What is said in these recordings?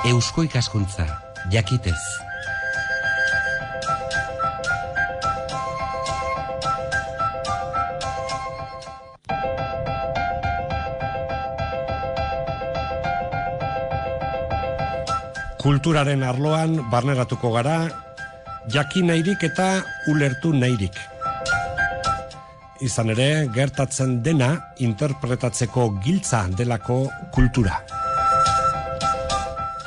Eusko ikaskuntza, jakitez. Kulturaren arloan barneratuko gara, jakin nahirik eta ulertu nahirik. Izan ere, gertatzen dena interpretatzeko giltza delako kultura.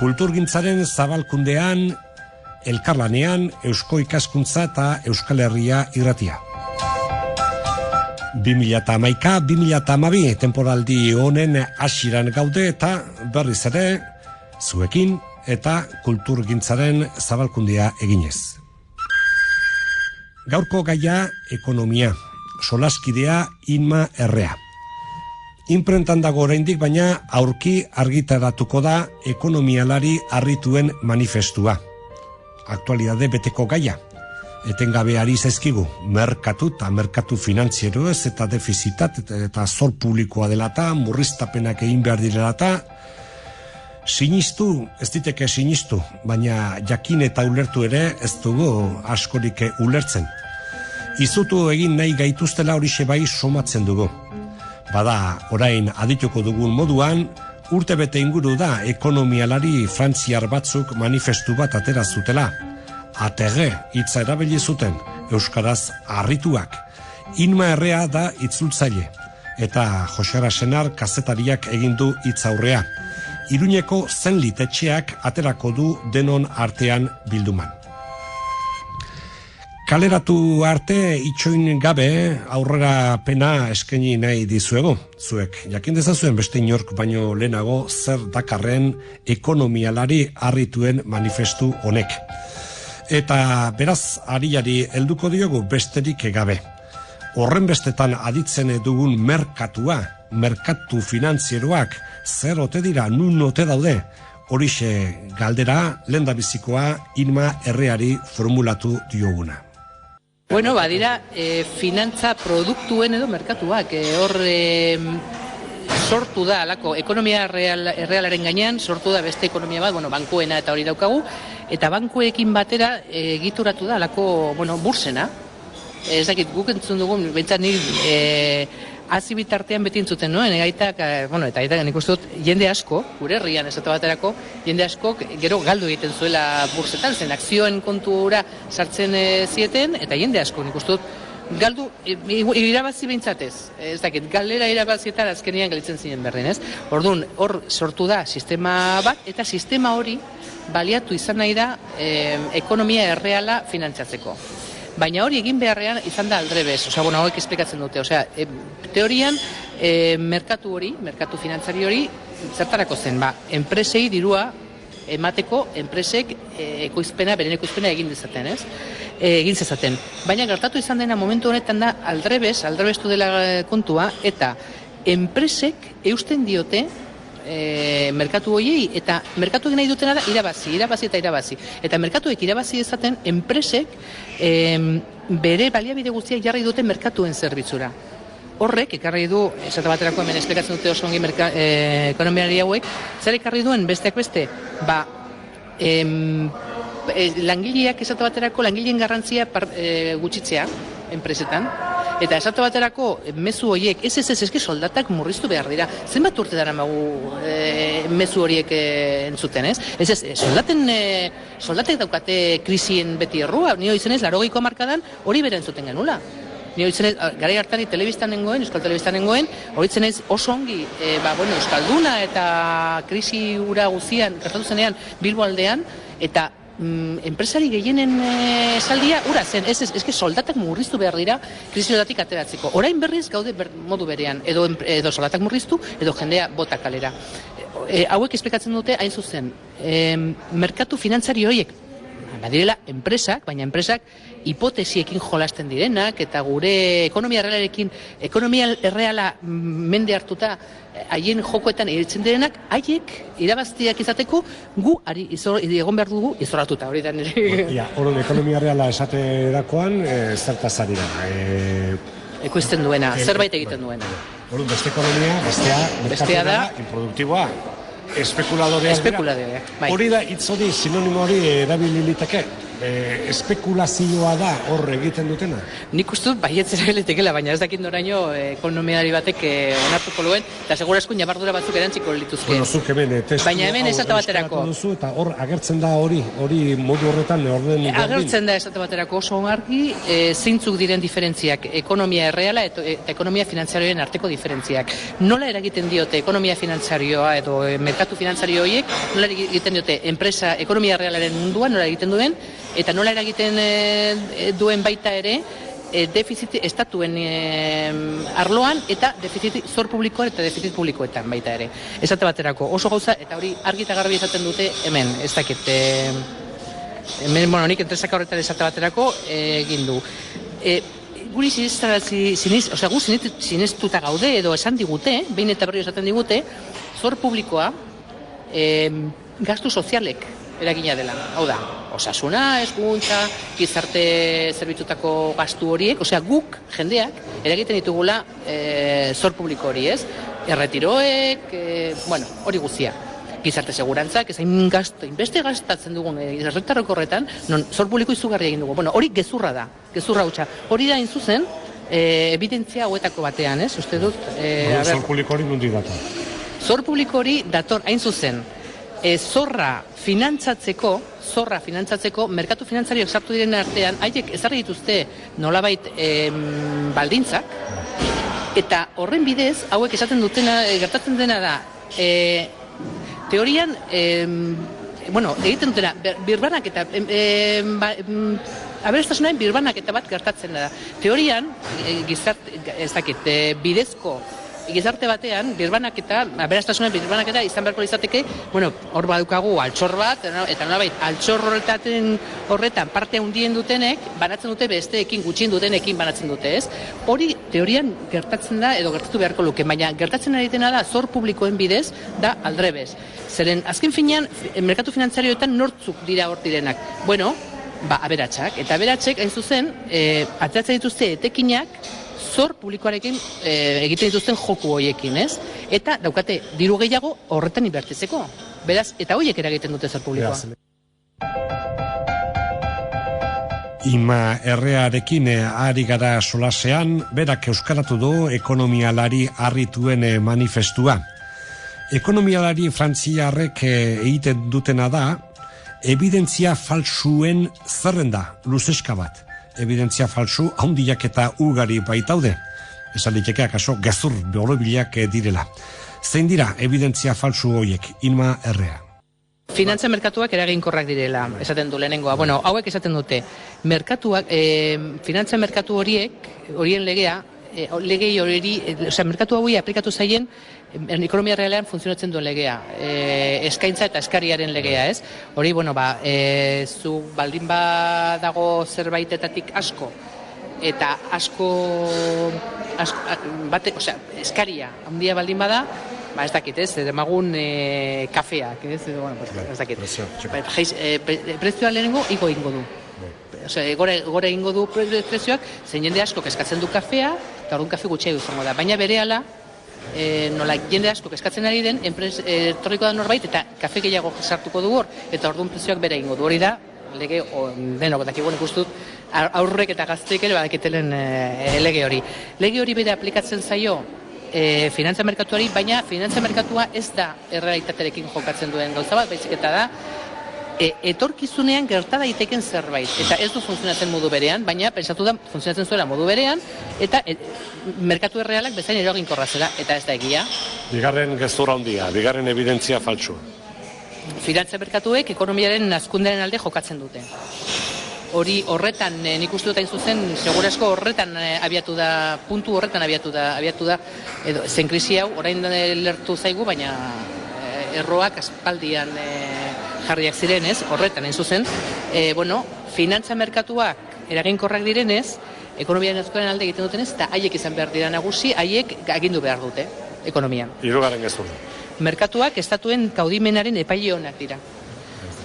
Kulturgintzaren zabalkundean, elkarlanean, Eusko ikaskuntza eta Euskal Herria irratia. 2011-2012 temporaldi honen hasieran gaude eta berriz ere, zuekin eta kulturgintzaren zabalkundea eginez. Gaurko gaia ekonomia, solaskidea Inma Errea. Inprentan dago oraindik, baina aurki argitaratuko da ekonomialari harrituen manifestua. Aktualidade beteko gaia. Etengabe ari zaizkigu, merkatu eta merkatu finantzieroez eta defizitat eta zor publikoa dela eta murriztapenak egin behar direla eta sinistu, ez diteke sinistu, baina jakin eta ulertu ere ez dugu askorik ulertzen. Izutu egin nahi gaituztela horixe bai somatzen dugu. Bada, orain adituko dugun moduan, urtebete inguru da ekonomialari frantziar batzuk manifestu bat atera zutela. ATG hitza erabili zuten, euskaraz harrituak. Inma Errea da itzultzaile, eta Josara Senar kazetariak egin du hitz aurrea. Iruñeko Zenlit etxeak aterako du denon artean bilduman. Kaleratu arte itxoin gabe aurrera pena eskaini nahi dizuegu. Zuek, jakin dezazuen beste inork baino lehenago zer dakarren ekonomialari harrituen manifestu honek. Eta beraz ariari helduko diogu besterik gabe. Horren bestetan aditzen dugun merkatua, merkatu finantzieroak, zer ote dira, nun ote daude? Horixe galdera, lehendabizikoa Inma Erreari formulatu dioguna. Bueno, badira, finantza produktuen edo merkatuak. Hor sortu da, alako, ekonomia errealaren gainean, sortu da beste ekonomia bat, bankuena eta hori daukagu, eta bankuekin batera egituratu da, alako, bursena. Ez dakit, guk entzun dugu, bentsat nik hazi bitartean beti entzuten nuen, eta aitak nik uste dut, jende asko, gure herrian esate baterako, jende asko gero galdu egiten zuela bursetan, zen akzioen kontura sartzen zieten, eta jende asko nik uste dut, galdu, irabazi behintzatez, ez dakit, galera irabazietan azkenean galitzen ziren berdin, ez? Orduan, hor sortu da sistema bat, eta sistema hori baliatu izan nahi da ekonomia erreala finantzatzeko. Baina hori egin beharrean izan da aldrebez, hauek esplikatzen dute, teorian merkatu hori, merkatu finantzari hori, zertarako zen, enpresei dirua emateko, enpresek beren ekoizpena egin dezaten, ez? Egin zezaten. Baina gertatu izan dena momentu honetan da aldrebestu dela kontua, eta enpresek eusten diote merkatu horiei, eta merkatuek nahi dutena da irabazi eta irabazi. Eta merkatuek irabazi dezaten enpresek bere baliabide guztiak jarri dute merkatuen zerbitzura. Horrek, ekarri du, esate baterako hemen esplikatzen dute oso ongi ekonomiari hauek, zer ekarri duen besteak beste, langileak esate baterako langileen garrantzia gutxitzea enpresetan, eta esate baterako mezu horiek, ez, soldatak murriztu behar dira. Zenbat urte dara magu mezu horiek entzuten, ez? Soldatek daukate krisien beti errua, nio izenez, 80ko hamarkadan hori bera entzuten genula. Nio izenez, gara hartari telebistan nengoen, euskal telebistan nengoen, hori izenez oso ongi, euskalduna eta krisi ura guzian, gertatu zenean, Bilbo aldean, eta enpresari gehienen esaldia ura zen, ez soldatak murriztu behar dira krisiotatik ateratzeko. Orain berriz gaude modu berean, edo soldatak murriztu, edo jendea bota kalera. Hauek esplikatzen dute hain zuzen, merkatu finantzari horiek badirela enpresak, baina enpresak hipotesiekin jolasten direnak, eta gure ekonomia erreala mende hartuta haien jokoetan eritzen direnak, haiek irabaztiak izateko gu egon behar dugu izoratuta. Horren ekonomia erreala esaterakoan zertaz ari da? Ekoizten duena, zerbait egiten duena. Beste ekonomia, bestea da, improduktiboa. Espekuladoreak. bai. Hori da, hitz hori, sinonimo hori erabili liteke. Espekulazioa da hor egiten dutena? Nik uste dut baietz eragiletekela, baina ez dakit noraino ekonomiari batek onartuko luen, eta segurazko nabardura batzuk erantziko lituzke. Bueno, zuk hemen, baina hemen esate baterako. Duzu, eta hor agertzen da hori modu horretan orden berdin. Agertzen da esate baterako oso onargi, zeintzuk diren diferentziak, ekonomia erreala eta ekonomia finantzarioen arteko diferentziak. Nola eragiten diote ekonomia finantzarioa edo merkatu finantzario horiek, nola egiten diote enpresa, ekonomia errealaren munduan, nola egiten duen, eta nola eragiten duen baita ere defizit estatuen arloan eta defizit zor publikoan eta defizit publikoetan baita ere. Esate baterako oso gauza, eta hori argi eta garbi esaten dute hemen, ez dakit hemen, nik entresaka horretan esate baterako egin du. Guri gu sinestuta gaude edo esan digute, behin eta berri esaten digute, zor publikoa gastu sozialek eragina dela. Hau da, osasuna, hezkuntza, gizarte zerbitzutako gastu horiek, osea guk, jendeak, eragiten ditugula zor publiko hori, ez? Erretiroek, hori guztia. Gizarte segurantzak, inbeste gastatzen dugun herritarrok horretan, non zor publiko izugarria egin dugu. Hori gezurra da, gezurra hutsa. Hori da zuzen, evidentzia hauetako batean, ez? Uste dut... Zor publiko hori nundi dator? Zor publiko hori dator, hain zuzen, zorra finantzatzeko merkatu finantzarioak sartu diren artean, haiek ezarri dituzte nolabait baldintzak, eta horren bidez, hauek esaten dutena, gertatzen dena da, teorian, egiten dutena, birbanak eta aberastasunaren birbanak eta bat gertatzen da. Teorian, bidezko gizarte batean, birbanaketa, aberastasunen birbanaketa izan beharko izateke, hor badukagu altxor bat, eta nolabait, altxor horretan parte handien dutenek, banatzen dute besteekin, gutxien dutenekin banatzen dute, ez? Hori teorian gertatzen da, edo gertatu beharko luke, baina gertatzen ari dena da, zor publikoen bidez, da aldrebez. Zeren, azken finean, merkatu finantzarioetan nortzuk dira hor direnak. Aberatsak, eta aberatsek, hain zuzen, ateratzen dituzte etekinak, zor publikoarekin egiten dituzten joku horiekin, ez? Eta daukate diru gehiago horretan inbertitzeko. Beraz, eta horiek eragiten dute zor publikoa. Ima errearekin ari gara solasean, berak euskaratu du ekonomialari harrituen manifestua. Ekonomialari frantziarrek egiten dutena da, evidentzia falsuen zerrenda, luzeska bat. Evidentzia falsu, handiak eta ugari baitaude. Esan liteke akaso gezur borobilak direla. Zein dira evidentzia falsu horiek, Inma Errea? Finantza merkatuak eraginkorrak direla, esaten du lehenengoa. Hauek esaten dute, finantza merkatu horien legea, legei hori, merkatu hauei aplikatu zaien, ekonomia realean funtzionatzen duen legea, eskaintza eta eskariaren legea, ez? Hori, zu baldin badago zerbaitetatik asko, eta eskaria, handia baldin bada, ez dakit, ez? Demagun kafeak, ez? Ez dakit. Prezioa lehenengo, igo ingo du. Gore egingo du prezioak, zein jende asko eskatzen du kafea, eta orduan kafe gutxiago izango da. Baina berehala, nola jende asko eskatzen ari den, etorriko da norbait, eta kafe gehiago sartuko du hor, eta orduan prezioak bere egingo du. Hori da, lege, denok, dakik ikustut, aurrek eta gazteik ere badakitelen lege hori. Lege hori bere aplikatzen zaio finantza merkatuari, baina finantza merkatua ez da errealitaterekin jokatzen duen gauza bat, baizik eta da, etorkizunean gerta daiteken zerbait, eta ez du funtzionatzen modu berean, baina pentsatu da funtzionatzen zuela modu berean, eta merkatu errealak bezain eraginkorra zela, eta ez da egia. Bigarren gezurra handia, bigarren evidentzia faltsua. Finantza merkatuek ekonomiaren hazkundearen alde jokatzen dute. Hori horretan, nik uste dut hain zuzen, segurasko horretan abiatu da, puntu horretan abiatu da, edo zen krisi hau, orain lertu zaigu, baina erroak aspaldian jarriak ziren, ez? Horretan, hain zuzen, finantza merkatuak eraginkorrak direnez, ekonomiaren hazkundearen alde egiten dutenez, eta haiek izan behar dira nagusi, haiek agindu behar dute, ekonomian. Hirugarren gezurra. Merkatuak estatuen kaudimenaren epaile onak dira.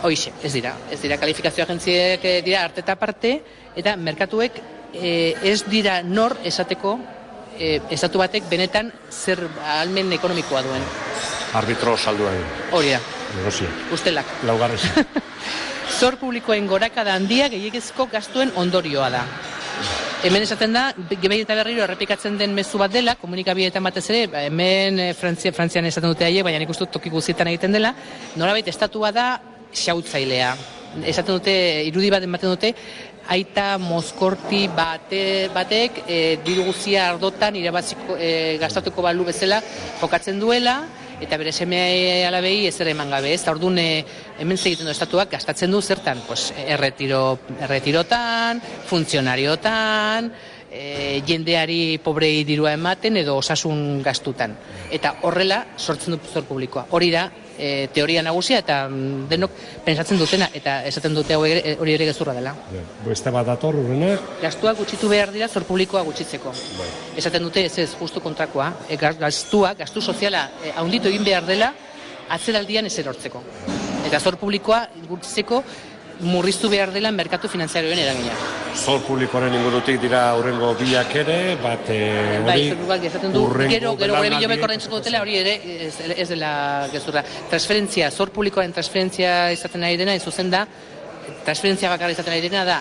Hoixe, ez dira kalifikazio agentziek dira arte eta parte, eta merkatuek ez dira nor esateko estatu batek benetan zer ahalmen ekonomikoa duen. Arbitro saldua egin. Hori da, Negozio. ustelak. Laugarren. Zor publikoen gorakada handia gehiegizko gastuen ondorioa da. Hemen esaten da, behin eta berriro errepikatzen den mezu bat dela, komunikabietan batez ere, hemen Frantzian esaten dute haiek, baina nik uste dut toki guztietan egiten dela, nolabait estatua da xautzailea. Esaten dute, irudi bat ematen dute, aita mozkorti batek diru guztia ardotan irabaziko gastatuko balu bezala jokatzen duela, eta bere seme alabei ezer eman gabe, ez? Orduan hemen egiten du estatuak gastatzen du zertan, pues erretirotan, funtzionariotan, jendeari pobrei dirua ematen edo osasun gastutan. Eta horrela sortzen du zor publikoa. Hori da teoria nagusia eta denok pentsatzen dutena eta esaten dute hori ere gezurra dela. Beste bat dator urrena. Gastuak gutxitu behar dira zor publikoa gutxitzeko. Esaten dute ez justu kontrakoa, gastu soziala handitu egin behar dela atzeraldian ez erortzeko. Eta zor publikoa gutxitzeko murriztu behar dela merkatu finanziarioen eragina. Zor publikoaren ingurutik dira hurrengo biak ere, bat gero bere bilobek ordaintzeko dutela hori ere ez dela gezurra. Transferentzia, zor publikoaren transferentzia izaten ari dena, zuzen da, transferentzia bakarra izaten ari dena da,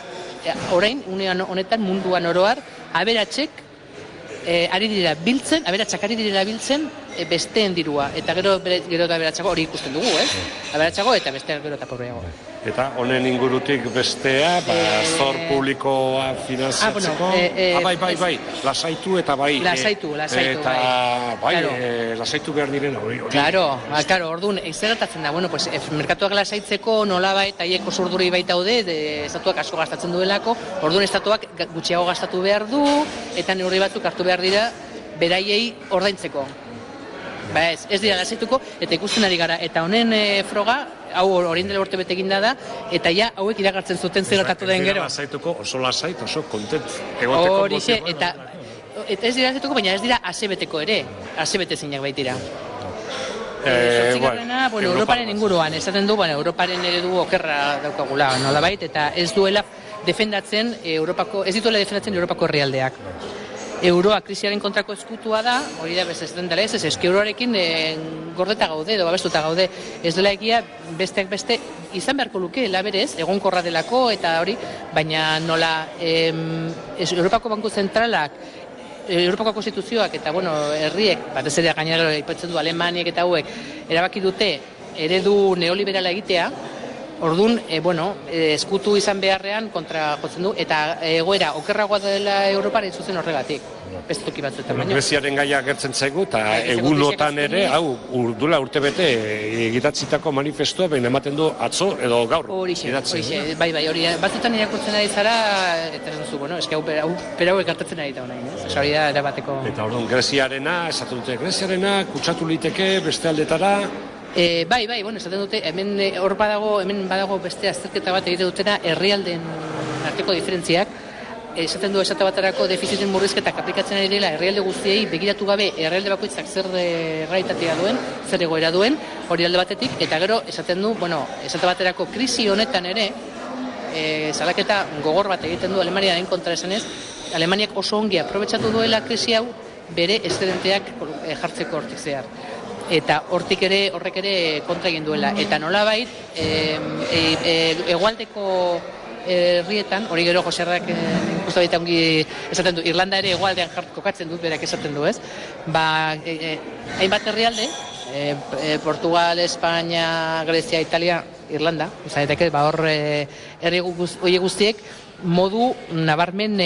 orain, honetan munduan oroar, aberatsak ari direla biltzen besteen dirua, eta gero eta aberatsago hori ikusten dugu, ez? Aberatsago eta beste gero eta pobreago. Eta honen ingurutik bestea, zor publikoa finanziatzeko, bai, lasaitu eta bai. Lasaitu, eta bai, lasaitu behar direna hori. Claro, orduan, zer gertatzen da, merkatuak lasaitzeko nolabait haiek oso urduri baitaude, estatuak asko gastatzen duelako, orduan estatuak gutxiago gastatu behar du, eta neurri batzuk hartu behar dira beraiei ordaintzeko. Ez dira lasaituko, eta ikusten ari gara, eta honen froga, hau orain dela urte bete eginda da, eta ja hauek iragartzen zuten zer gertatu den gero. Lasaituko, oso lasait, oso kontent egoteko. Horixe, eta ez dira lasaituko, baina ez dira asebeteko ere, asebetezinak baitira. Zortzigarrena, Europaren inguruan, esaten du, Europaren eredu okerra daukagula, nolabait, eta ez duela defendatzen ez dituela defendatzen Europako herrialdeak. Euroa krisiaren kontrako eskutua da, hori da bezetzen dela ez euroarekin gordeta gaude, edo babestuta gaude, ez dela egia besteak beste izan beharko luke, laberez, egonkorra delako eta hori, baina nola Europako Banku Zentralak, Europako Konstituzioak eta herriek, batez ere gainera ipatzen du Alemaniek eta hauek, erabaki dute eredu neoliberala egitea, orduan, eskutu izan beharrean kontra jotzen du, eta egoera okerragoa dela Europaren zuzen horregatik. Beste toki batzuetan baino. Greziaren gaia gertzen zaigu, eta egunotan ere, duela urtebete egitatzitako manifestua, behin ematen du atzo edo gaur. Horixe, bai, hori, batzutan irakurtzen ari zara, eta ez duzu, eske hau perau ekartatzen ari da honain, ez? Hori da, erabateko... Eta orduan, Greziarena, esaten dute, Greziarena, kutsatu liteke, beste aldetara... Bai, esaten dute, hemen badago beste azterketa bat egite dutena herrialdeen arteko diferentziak, esaten du esate baterako defiziten murrizketak aplikatzen ari dela herrialde guztiei begiratu gabe herrialde bakoitzak zer errealitatea duen, zer egoera duen, hori alde batetik, eta gero esaten du, esate baterako krisi honetan ere, salaketa gogor bat egiten du Alemaniaren kontra esanez, Alemaniak oso ongi aprobetxatu duela krisi hau bere eszedenteak jartzeko hortik zehar. Eta horrek ere kontra egin duela. Eta nolabait, hegoaldeko herrietan, hori gero Joserrak ikustu baita ongi esaten du, Irlanda ere hegoaldean kokatzen dut, berak esaten du, ez? Hainbat herrialde, Portugal, Espainia, Grezia, Italia, Irlanda, izaneteke, hor herri guztiek, modu nabarmen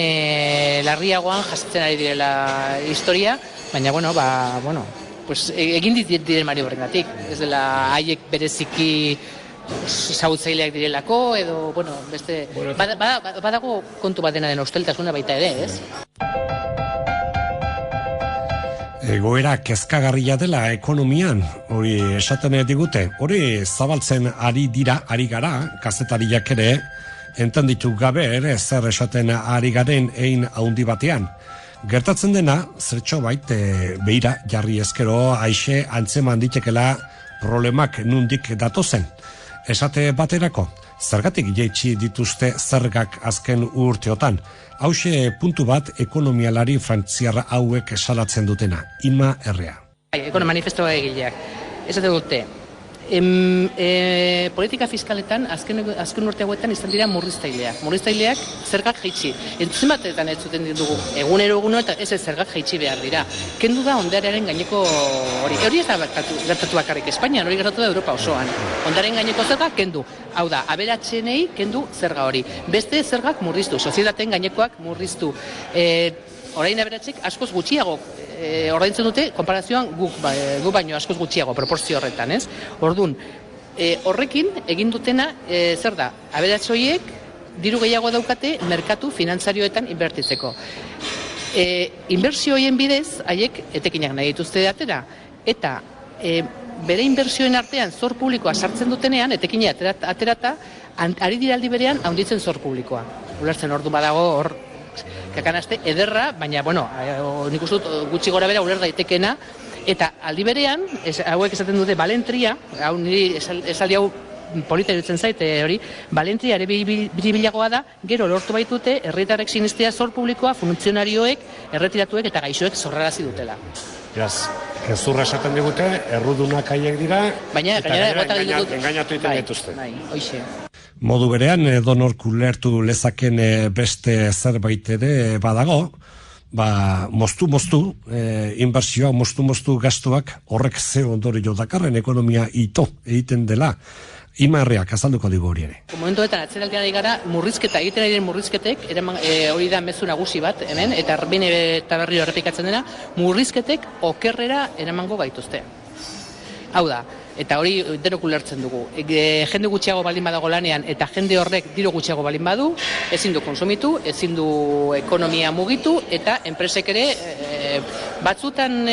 larriagoan jasatzen ari direla historia, baina, egin diren maniobrrengatik, ez dela haiek bereziki zautzaileak direlako, edo, beste... Badago kontu bat dena den usteltasuna baita ere, ez? Egoera kezkagarria dela ekonomian, hori esaten digute, hori zabaltzen ari gara, kazetariak ere, entenditu gabe ere zer esaten ari garen ein haundi batean. Gertatzen dena, zertxo bait, beira jarri ezkero aixe antzeman ditekela problemak nundik datozen. Esate baterako, zergatik jaitsi dituzte zergak azken urteotan. Hauxe puntu bat ekonomialari frantziarra hauek salatzen dutena, Inma Errea. Manifestoa egileak. esaten dute, politika fiskaletan azken urte hauetan izan dira murriztaileak zergak jaitsi. Entzun batetan ez zuten dugu egunero eta ez zergak jaitsi behar dira. Kendu da ondarearen gaineko hori ez da gertatu bakarrik Espainian, hori gertatu da Europa osoan. Ondarearen gaineko zerga kendu. Hau da, aberatsenei kendu zerga hori. Beste zergak murriztu, sozietateen gainekoak murriztu. Orain aberatsek askoz gutxiago ordaintzen dute, konparazioan gu baino askoz gutxiago, proporzio horretan, ez? Orduan, horrekin egin dutena, zer da, aberats horiek diru gehiago daukate merkatu finantzarioetan inbertitzeko. Inbertsio horien bidez, haiek etekinak nahi dituzte atera, eta bere inbertsioen artean zor publikoa sartzen dutenean, etekina aterata, ari dira aldi berean handitzen zor publikoa. Ulertzen ordu badago hor, kakanaste ederra, baina, nik uste dut gutxi gora bera uler daitekena, eta aldi berean, hauek esaten dute balentria, hau niri esaldi hau polita iruditzen zait, hori, balentria ere biribilagoa da, gero lortu baitute, herritarrek sinestea zor publikoa, funtzionarioek, erretiratuek eta gaixoek zorrarazi dutela. Beraz, gezurra esaten digute, errudunak haiek dira, baina, eta engainatu egiten dituzte. Bai, hoixe. Modu berean, edonork ulertu lezaken beste zerbait ere badago, moztu, inbertsioa, moztu gastuak, horrek ze ondorio dakarren ekonomia ito egiten dela. Imarreak azalduko digu hori ere. Momentuetan atzeraldian ari gara, egiten ari diren murrizketek, hori da mezu nagusi bat, hemen, eta bine eta berriro errepikatzen dena, murrizketek okerrera eramango gaituzte. Hau da, eta hori denok ulertzen dugu. Jende gutxiago baldin badago lanean eta jende horrek diru gutxiago baldin badu, ezin du konsumitu, ezin du ekonomia mugitu eta enpresek ere batzutan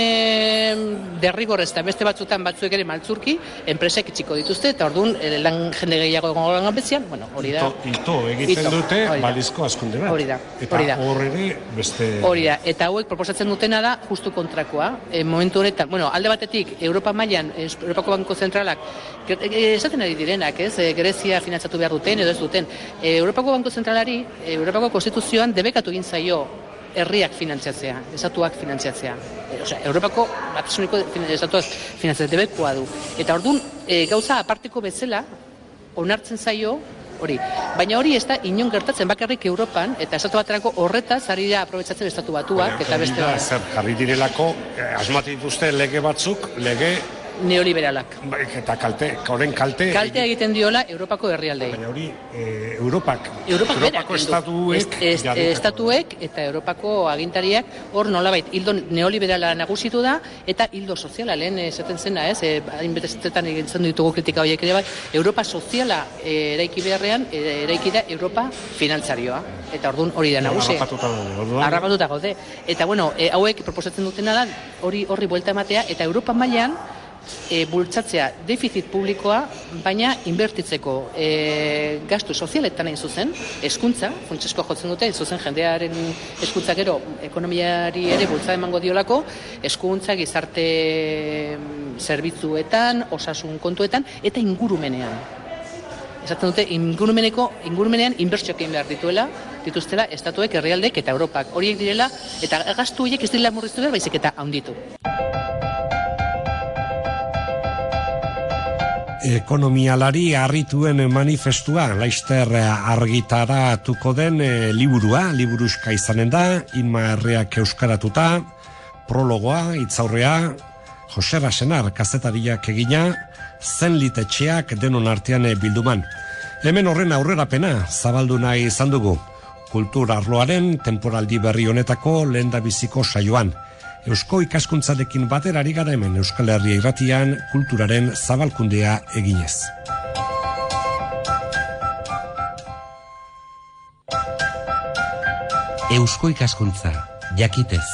derrigorrez eta beste batzutan batzuek ere maltzurki enpresek itxiko dituzte eta orduan lan jende gehiago egongo lan bezian, hori da. Ito egiten dute balizko hazkunde bat. Hori da. Eta hor ere beste... Hori da, eta hauek proposatzen dutena da justu kontrakoa. Momentu honetan, alde batetik Europa mailan, Europako Banko Zentralak, esaten ari direnak, ez? Grezia finantzatu behar duten edo ez duten. Europako Banko Zentralari, Europako Konstituzioan debekatu egin zaio herriak finantziatzea, estatuak finantziatzea. Europako batasuniko estatuak finantziatzea debekoa du. Eta orduan, gauza aparteko bezala, onartzen zaio hori. Baina hori ez da inon gertatzen bakarrik Europan, eta estatu baterako horretaz ari da aprobetsatzen estatu batuak, eta beste bat. Jarri direlako, asmatu dituzte lege batzuk, lege neoliberalak. Eta horren kalte egiten diola Europako herrialdei. Baina hori, Europako estatuek eta Europako agintariak hor nolabait hildo neoliberala nagusitu da eta hildo soziala lehen esaten zena, ez? Hainbetezetan egiten ditugu kritika horiek ere bai. Europa soziala eraiki beharrean, eraiki da Europa finantzarioa. Eta orduan hori da nagusi. Harrapatuta gaude. Eta hauek proposatzen dutena da horri buelta ematea eta Europa mailan bultzatzea defizit publikoa, baina inbertitzeko gastu sozialetan hain zuzen, hezkuntza, funtsezko jotzen dute, zuzen jendearen hezkuntza gero ekonomiari ere bultza emango diolako, hezkuntza, gizarte zerbitzuetan, osasun kontuetan, eta ingurumenean. Esaten dute, ingurumenean inbertsioak egin behar dituztela, estatuek, herrialdek eta Europak. Horiek direla, eta gastu horiek ez direla murriztu behar, baizik eta handitu. Ekonomialari harrituen manifestua, laister argitaratuko den liburuska izanen da, Inma Herriak euskaratuta, prologoa, hitzaurrea, Jose Rasenar kazetariak egina, zen litetxeak denon artean bilduman. Hemen horren aurrerapena zabaldu nahi izan dugu, kultur arloaren temporaldi berri honetako lehendabiziko saioan. Eusko ikaskuntzarekin batera ari gara hemen Euskal Herria Irratian kulturaren zabalkundea eginez. Eusko ikaskuntza, jakitez.